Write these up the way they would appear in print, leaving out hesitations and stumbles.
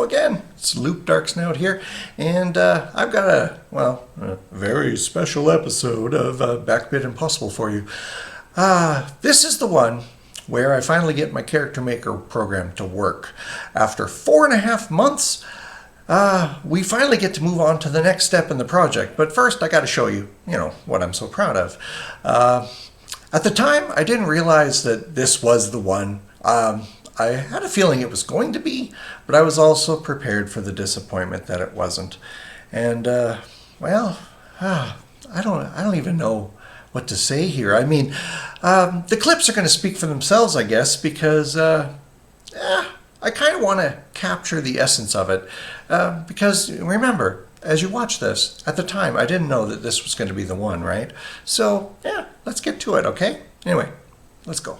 again. It's Loop Dark Snout here, and I've got a very special episode of BackBit Impawsible for you. This is the one where I finally get my character maker program to work. After 4.5 months, we finally get to move on to the next step in the project. But first, I got to show you, what I'm so proud of. At the time, I didn't realize that this was the one. I had a feeling it was going to be, but I was also prepared for the disappointment that it wasn't. And I don't even know what to say here. I mean, the clips are going to speak for themselves, I guess, because I kind of want to capture the essence of it. Because remember, as you watch this, at the time, I didn't know that this was going to be the one, right? So, yeah, let's get to it, okay? Anyway, let's go.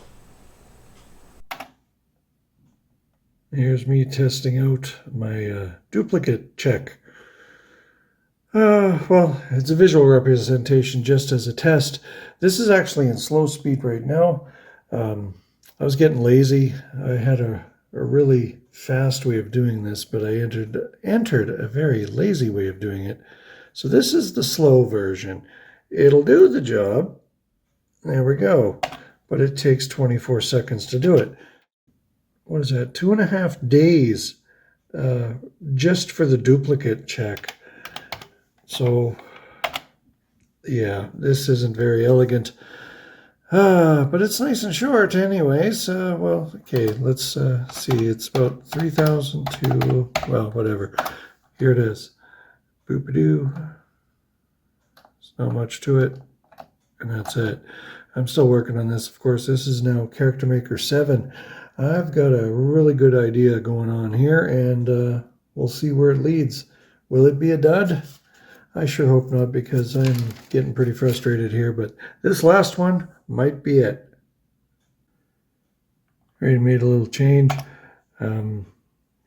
Here's me testing out my duplicate check. Well, it's a visual representation just as a test. This is actually in slow speed right now. I was getting lazy. I had a really fast way of doing this, but I entered a very lazy way of doing it. So this is the slow version. It'll do the job. There we go. But it takes 24 seconds to do it. What is that? 2.5 days just for the duplicate check. So, yeah, this isn't very elegant. But it's nice and short anyways. Well, okay, let's see. It's about 3,000 to, well, whatever. Here it is. Boop-a-doo. There's not much to it. And that's it. I'm still working on this, of course. This is now Character Maker 7. I've got a really good idea going on here, and we'll see where it leads. Will it be a dud? I sure hope not, because I'm getting pretty frustrated here, but this last one might be it. Already made a little change. Now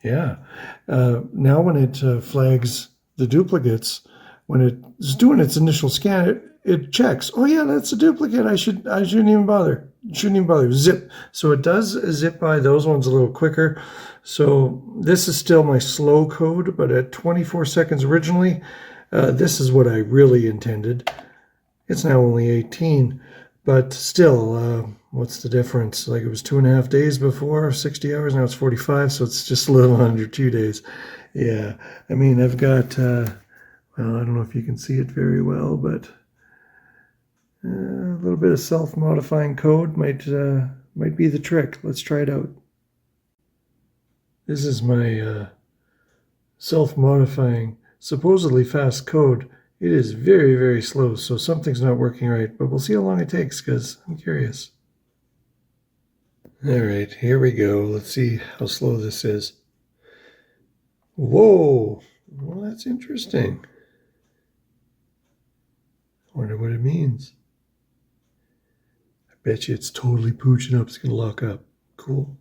when it flags the duplicates, when it's doing its initial scan, it checks. Oh yeah, that's a duplicate. I shouldn't even bother. Zip. So it does zip by those ones a little quicker. So this is still my slow code, but at 24 seconds originally, this is what I really intended. It's now only 18, but still, what's the difference? Like, it was 2.5 days before, 60 hours, now it's 45, so it's just a little under 2 days. Yeah, I mean, I've got, well, I don't know if you can see it very well, but a little bit of self-modifying code might be the trick. Let's try it out. This is my self-modifying, supposedly fast code. It is very, very slow, so something's not working right, but we'll see how long it takes, because I'm curious. All right, here we go. Let's see how slow this is. Whoa! Well, that's interesting. I wonder what it means. I bet you it's totally pooching up. It's going to lock up. Cool.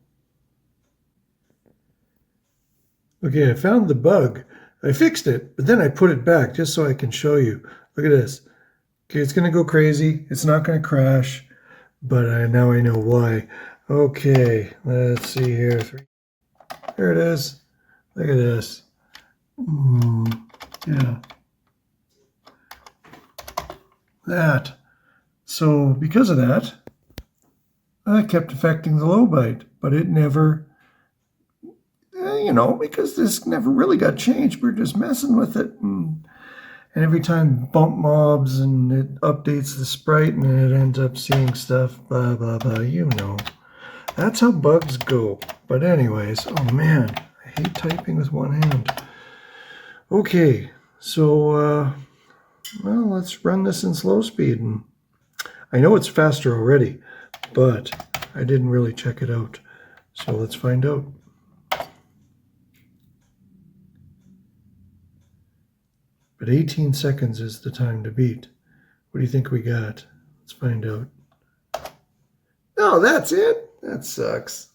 Okay, I found the bug. I fixed it, but then I put it back just so I can show you. Look at this. Okay, it's going to go crazy. It's not going to crash, but now I know why. Okay, let's see here. There it is. Look at this. Yeah. That. So because of that, I kept affecting the low byte, but it never, because this never really got changed. We're just messing with it. And every time bump mobs and it updates the sprite and it ends up seeing stuff, blah, blah, blah, That's how bugs go. But anyways, oh man, I hate typing with one hand. Okay, so, well, let's run this in slow speed. And I know it's faster already, but I didn't really check it out. So let's find out. But 18 seconds is the time to beat. What do you think we got? Let's find out. Oh, that's it? That sucks.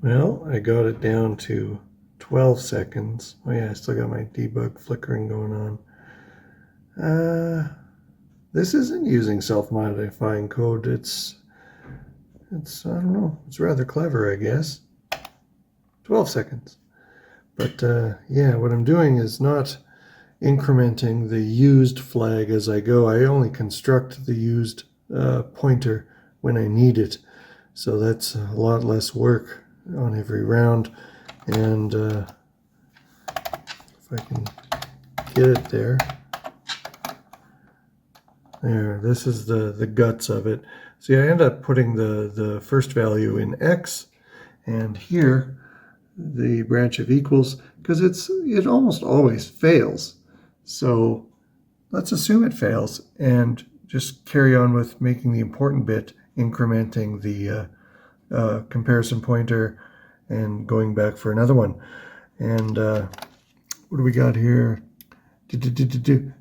Well, I got it down to 12 seconds. Oh yeah, I still got my debug flickering going on. This isn't using self-modifying code. It's I don't know, it's rather clever, I guess. 12 seconds. But yeah, what I'm doing is not incrementing the used flag as I go. I only construct the used pointer when I need it. So that's a lot less work on every round. And if I can get it there. There, this is the guts of it. See, I end up putting the first value in X, and here the branch of equals, because it almost always fails. So let's assume it fails and just carry on with making the important bit, incrementing the comparison pointer and going back for another one. And what do we got here?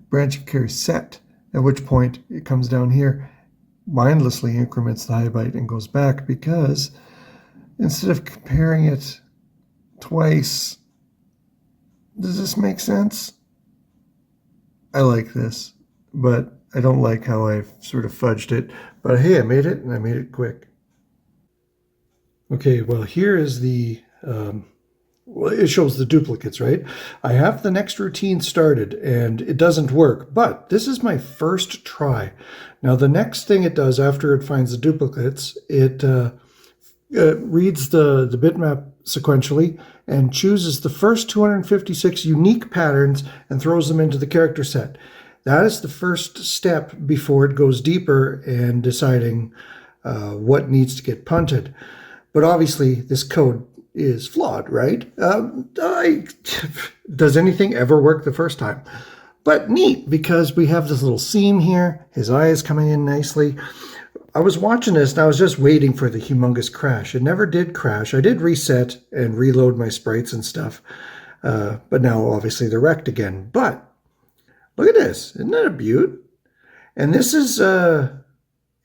Branch of carry set, at which point it comes down here, mindlessly increments the high byte and goes back, because instead of comparing it twice, does this make sense? I like this, but I don't like how I've sort of fudged it. But hey, I made it, and I made it quick. Okay, well, here is the, well, it shows the duplicates, right? I have the next routine started, and it doesn't work, but this is my first try. Now, the next thing it does after it finds the duplicates, it reads the bitmap sequentially and chooses the first 256 unique patterns and throws them into the character set. That is the first step before it goes deeper and deciding what needs to get punted. But obviously, this code is flawed, right? Does anything ever work the first time? But neat, because we have this little seam here. His eye is coming in nicely. I was watching this and I was just waiting for the humongous crash. It never did crash. I did reset and reload my sprites and stuff. But now, obviously, they're wrecked again. But look at this. Isn't that a beaut? And this is,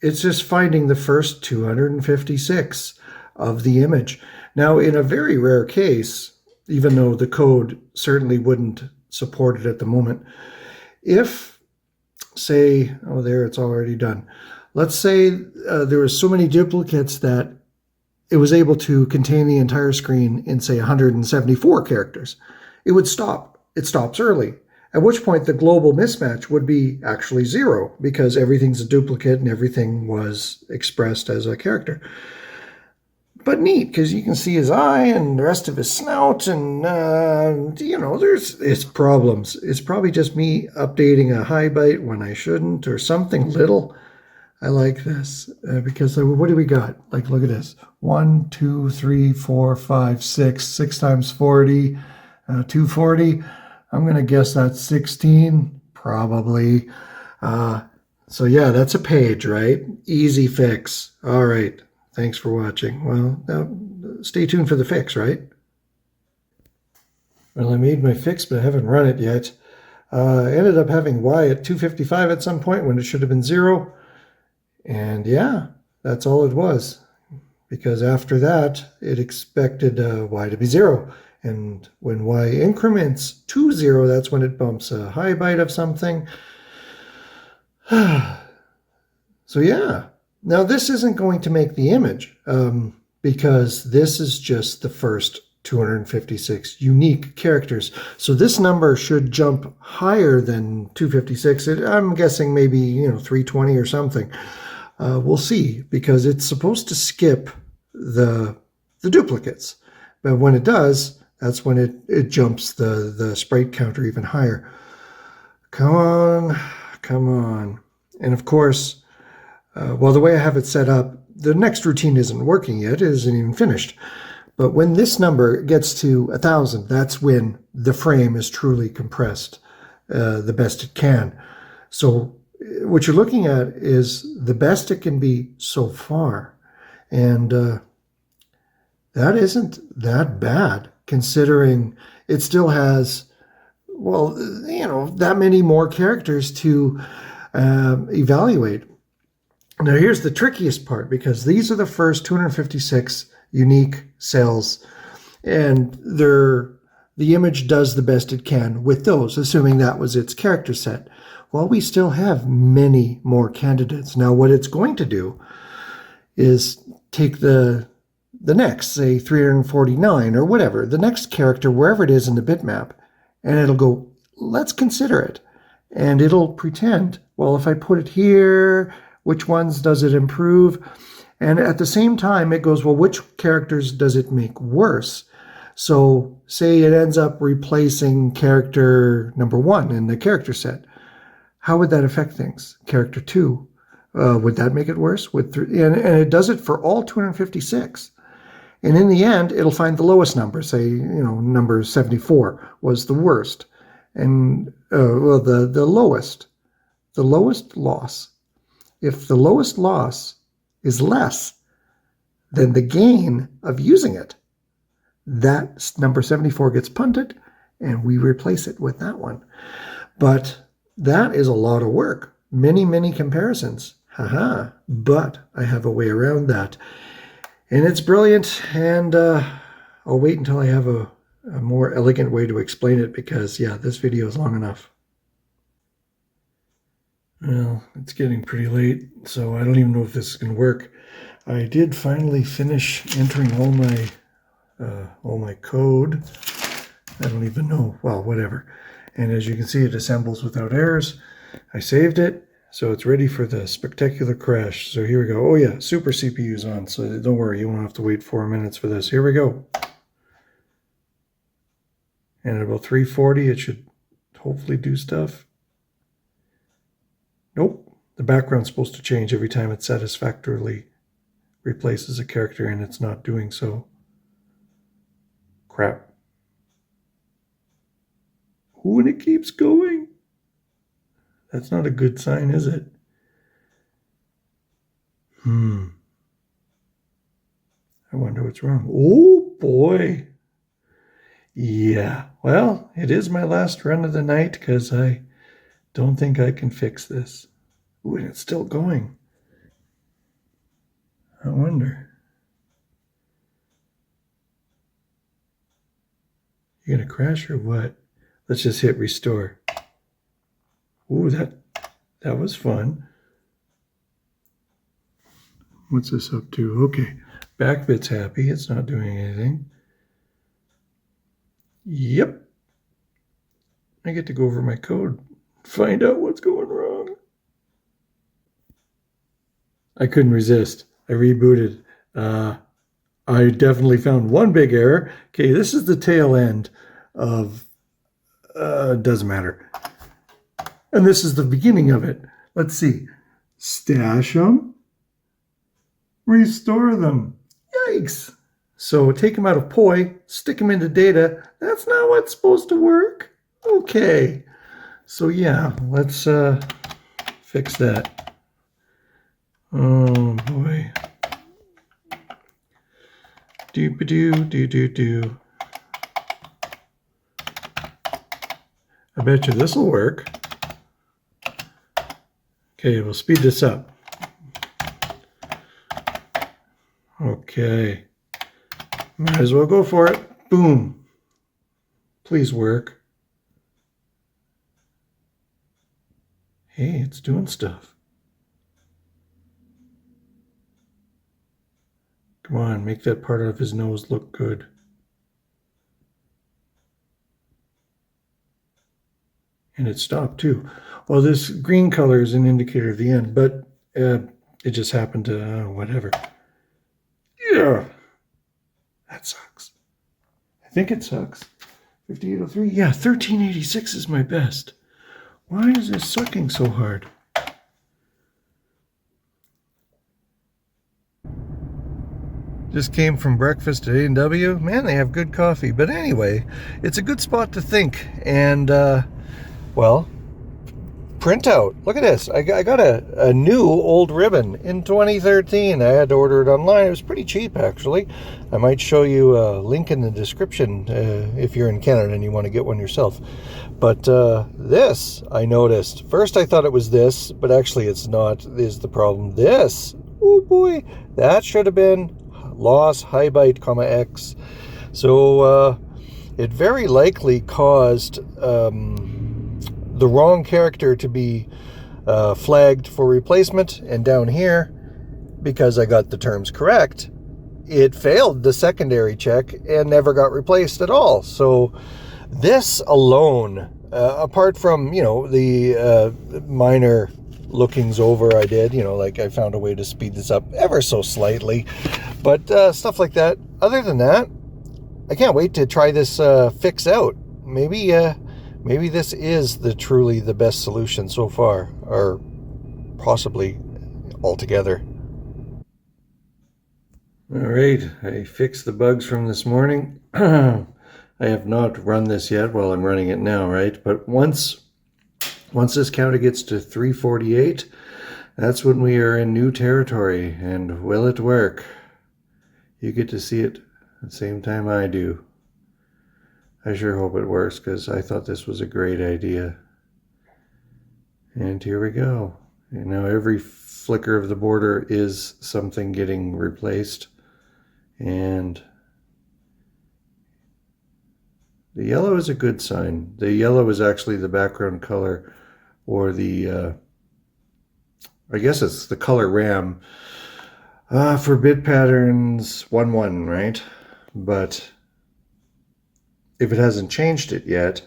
it's just finding the first 256 of the image. Now, in a very rare case, even though the code certainly wouldn't support it at the moment, if, say, oh, there, it's already done. Let's say there were so many duplicates that it was able to contain the entire screen in, say, 174 characters. It would stop. It stops early, at which point the global mismatch would be actually 0, because everything's a duplicate and everything was expressed as a character. But neat, because you can see his eye and the rest of his snout, and, you know, it's problems. It's probably just me updating a high byte when I shouldn't, or something little. I like this, because what do we got? Like, look at this. 1, 2, 3, 4, 5, 6. 6 times 40, 240. I'm going to guess that's 16, probably. So, yeah, that's a page, right? Easy fix. All right. Thanks for watching. Well, now, stay tuned for the fix, right? Well, I made my fix, but I haven't run it yet. I ended up having Y at 255 at some point when it should have been 0. And yeah, that's all it was. Because after that, it expected Y to be 0. And when Y increments to 0, that's when it bumps a high byte of something. So yeah. Now, this isn't going to make the image, because this is just the first 256 unique characters. So this number should jump higher than 256. I'm guessing maybe, 320 or something. We'll see, because it's supposed to skip the duplicates. But when it does, that's when it jumps the sprite counter even higher. Come on, come on. And of course, well, the way I have it set up, the next routine isn't working yet. It isn't even finished. But when this number gets to 1,000, that's when the frame is truly compressed the best it can. So what you're looking at is the best it can be so far. And that isn't that bad, considering it still has, well, that many more characters to evaluate. Now, here's the trickiest part, because these are the first 256 unique cells, and the image does the best it can with those, assuming that was its character set. Well, we still have many more candidates. Now, what it's going to do is take the the next, say 349 or whatever, the next character, wherever it is in the bitmap, and it'll go, let's consider it. And it'll pretend, well, if I put it here, which ones does it improve? And at the same time, it goes, well, which characters does it make worse? So say it ends up replacing character number 1 in the character set. How would that affect things? Character 2, would that make it worse? And it does it for all 256. And in the end, it'll find the lowest number. Say, number 74 was the worst. And, the lowest loss. If the lowest loss is less than the gain of using it, that number 74 gets punted, and we replace it with that one. But that is a lot of work. Many, many comparisons. Haha. But I have a way around that. And it's brilliant, and I'll wait until I have a more elegant way to explain it, because, yeah, this video is long enough. Well, it's getting pretty late, so I don't even know if this is going to work. I did finally finish entering all my code. I don't even know. Well, whatever. And as you can see, it assembles without errors. I saved it, so it's ready for the spectacular crash. So here we go. Oh yeah, Super CPU is on, so don't worry, you won't have to wait 4 minutes for this. Here we go. And at about 340, it should hopefully do stuff. Nope. The background's supposed to change every time it satisfactorily replaces a character, and it's not doing so. Crap. Ooh, and it keeps going. That's not a good sign, is it? I wonder what's wrong. Oh, boy. Yeah, well, it is my last run of the night, because I don't think I can fix this. Ooh, and it's still going. I wonder. You gonna crash or what? Let's just hit restore. Ooh, that was fun. What's this up to? Okay, BackBit's happy. It's not doing anything. Yep. I get to go over my code, find out what's going wrong. I couldn't resist. I rebooted. I definitely found one big error. Okay, this is the tail end of, doesn't matter. And this is the beginning of it. Let's see. Stash them. Restore them. Yikes. So take them out of POI, stick them into data. That's not what's supposed to work. Okay. So yeah, let's fix that. Oh boy. Do. I bet you this will work. Okay, we'll speed this up. Okay. Might as well go for it. Boom. Please work. Hey, it's doing stuff. Come on, make that part of his nose look good. And it stopped too. Well, this green color is an indicator of the end, but it just happened to, whatever. Yeah. That sucks. I think it sucks. 5803. Yeah, 1386 is my best. Why is this sucking so hard? Just came from breakfast at A&W. Man, they have good coffee. But anyway, it's a good spot to think. And, well, printout. Look at this. I got a new old ribbon in 2013. I had to order it online. It was pretty cheap, actually. I might show you a link in the description if you're in Canada and you want to get one yourself. But this, I noticed. First, I thought it was this, but actually it's not, is the problem. This, oh boy, that should have been loss high byte, comma X. So it very likely caused the wrong character to be flagged for replacement, and down here, because I got the terms correct, it failed the secondary check and never got replaced at all. So this alone, apart from, the minor lookings over I did, like I found a way to speed this up ever so slightly, but stuff like that. Other than that, I can't wait to try this fix out. Maybe this is truly the best solution so far, or possibly altogether. All right, I fixed the bugs from this morning. I have not run this yet. Well, I'm running it now, right? But once this counter gets to 348, that's when we are in new territory. And will it work? You get to see it at the same time I do. I sure hope it works, because I thought this was a great idea. And here we go. And now every flicker of the border is something getting replaced. And the yellow is a good sign. The yellow is actually the background color, or the, I guess it's the color RAM for bit patterns 1-1, right? But if it hasn't changed it yet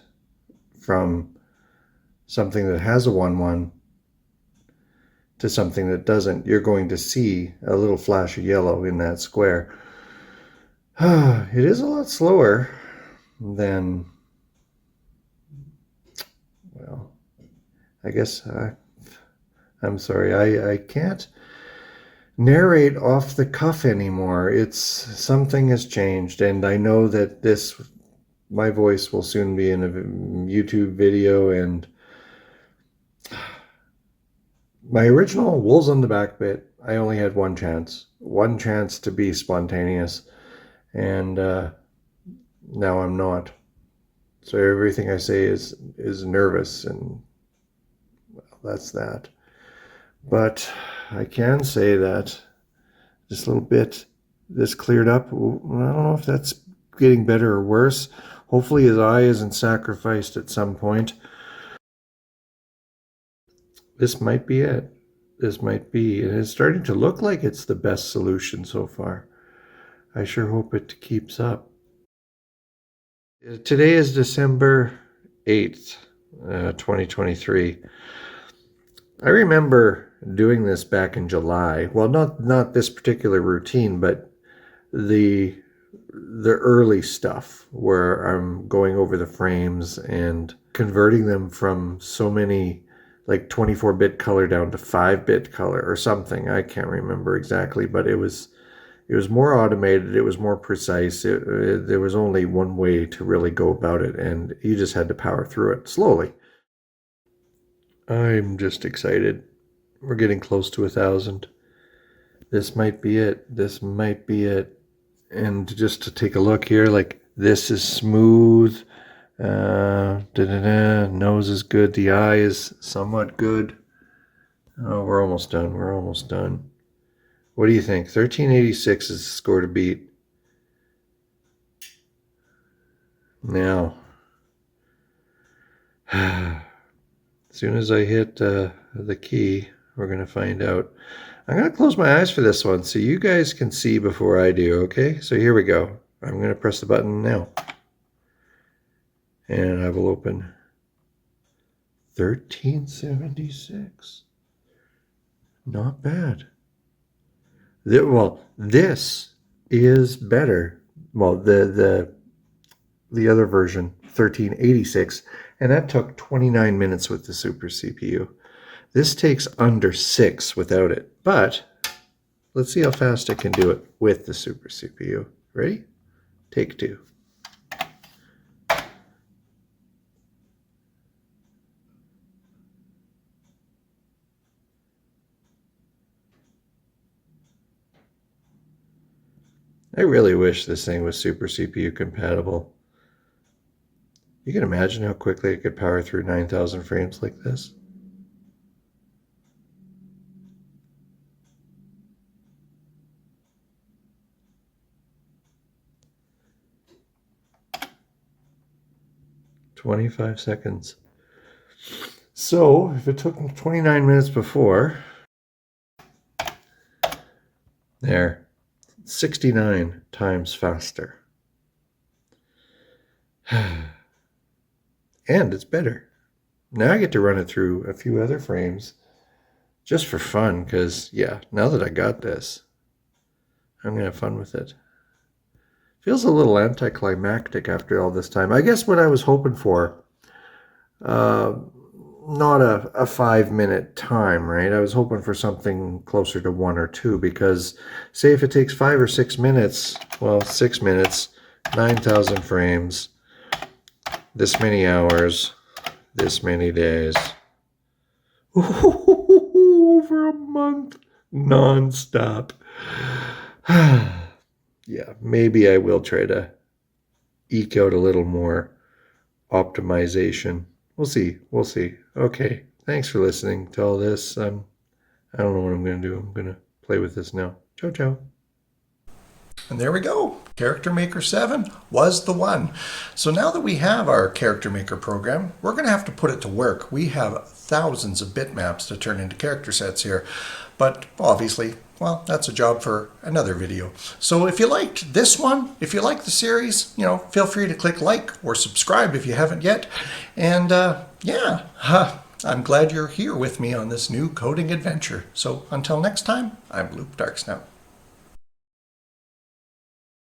from something that has a 1-1 to something that doesn't, you're going to see a little flash of yellow in that square. It is a lot slower than, well, I guess I'm sorry, I can't narrate off the cuff anymore. Something has changed, and I know that my voice will soon be in a YouTube video, and my original Wolves on the BackBit, I only had one chance to be spontaneous, and now I'm not. So everything I say is nervous, and well, that's that. But I can say that this little bit, this cleared up. I don't know if that's getting better or worse. Hopefully his eye isn't sacrificed at some point. This might be it. This might be. And it's starting to look like it's the best solution so far. I sure hope it keeps up. Today is December 8th, 2023. I remember doing this back in July. Well, not this particular routine, but the early stuff where I'm going over the frames and converting them from so many, like 24-bit color down to 5-bit color or something. I can't remember exactly, but it was more automated. It was more precise. There was only one way to really go about it, and you just had to power through it slowly. I'm just excited. We're getting close to 1,000. This might be it. This might be it. And just to take a look here, like, this is smooth. Nose is good. The eye is somewhat good. Oh, we're almost done. We're almost done. What do you think? 1386 is the score to beat. Now, as soon as I hit the key, we're going to find out. I'm going to close my eyes for this one so you guys can see before I do, okay? So here we go. I'm going to press the button now. And I will open 1376. Not bad. Well, this is better. Well, the other version, 1386, and that took 29 minutes with the Super CPU. This takes under 6 without it, but let's see how fast it can do it with the Super CPU. Ready? Take 2. I really wish this thing was Super CPU compatible. You can imagine how quickly it could power through 9,000 frames like this. "25 seconds. So, if it took 29 minutes before, there, 69 times faster. And it's better. Now I get to run it through a few other frames just for fun, because, yeah, now that I got this, I'm going to have fun with it. Feels a little anticlimactic after all this time. I guess what I was hoping for, not a 5-minute time, right? I was hoping for something closer to 1 or 2, because say if it takes 5 or 6 minutes, well, 6 minutes, 9,000 frames, this many hours, this many days. Over a month, non-stop. Yeah, maybe I will try to eke out a little more optimization. We'll see. We'll see. Okay, thanks for listening to all this. I don't know what I'm going to do. I'm going to play with this now. Ciao, ciao. And there we go. Character Maker 7 was the one. So now that we have our Character Maker program, we're going to have to put it to work. We have thousands of bitmaps to turn into character sets here. But obviously, well, that's a job for another video. So if you liked this one, if you like the series, feel free to click like or subscribe if you haven't yet. And yeah, I'm glad you're here with me on this new coding adventure. So until next time, I'm Loop Darksnout.